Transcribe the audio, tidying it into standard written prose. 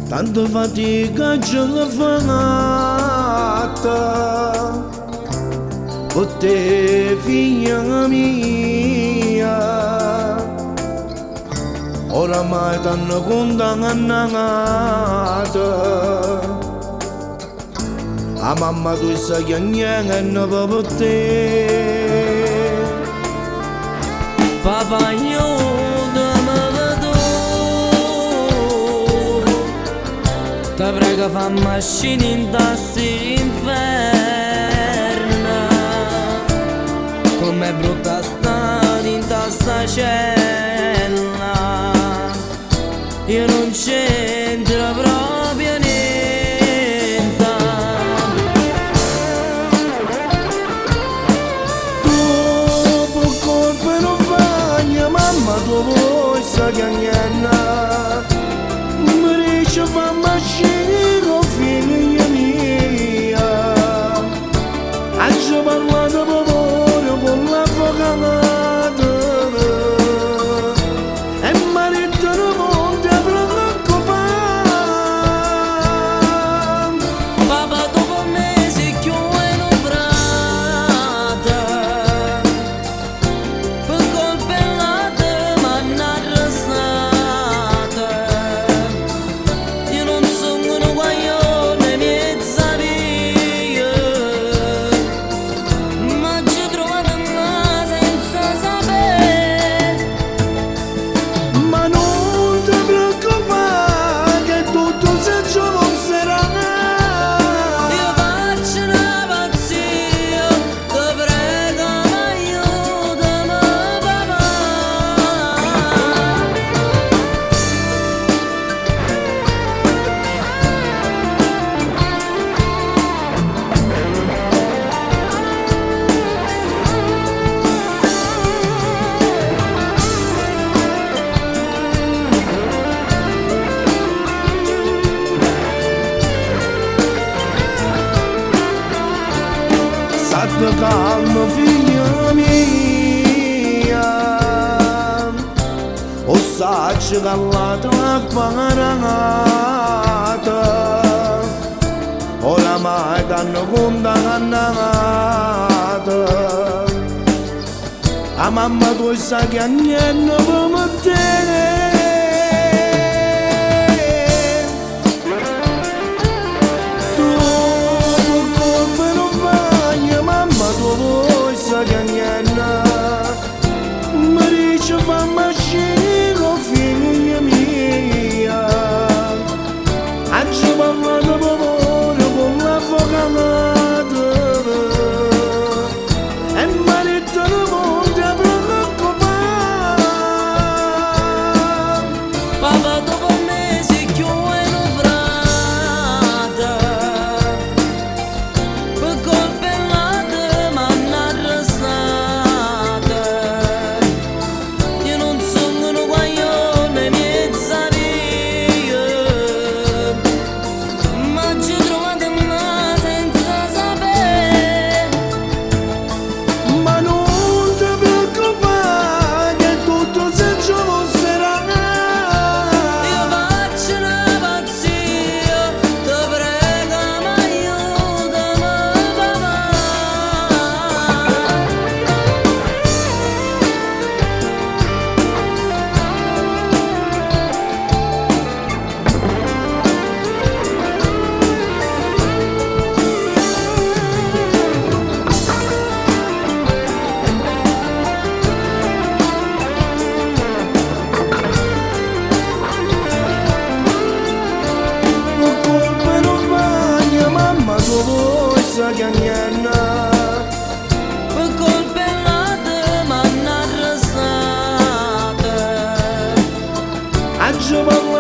Tanta fatica ce l'ho fatta con te, figlia mia. Oramai t'hanno condannata. A mamma tu sai che niente per te. Papà io ti prego fammi scendere in inferno. Com'è brutta stare in sta cella. Io non c'entro proprio niente. Tu per colpa non fai, mamma tu vuoi sai che niente. Mi dice fammi scendere figlia mia. Oggi parlato povero con l'avvocato e mi ritorno monte a preoccupare. Papà dopo me si chiude in frate. Per colpa dell'ate m'hanno arrestato. Io non sono un guaglione miezza via. Ma ci ho trovato là senza sapere. Ma non ti preoccupare che tutto se giovanserà. Io faccio una pazzia, ti prego aiutami papà. State calma figlia mia, o sacci che la tua parata oramai t'hanno condannata. A mamma tu sai che niente per mettere. Fammi scendere figlia mia. Oggi parlato povero con l'avvocato e mi ritorno monte a preoccupare. Papà dopo me si chiude in frate. Per colpa dell'ate m'hanno arrestato. Io non sono un guaglione miezza via. Ma ci ho trovato là senza sapere. Ma non ti preoccupare che tutto se giovanserà. Io faccio una pazzia, ti prego aiutami papà. Per colpa non fai, mamma tu vuoi sai che niente. Per colpa dell'ate m'hanno arrestato. Oggi parlo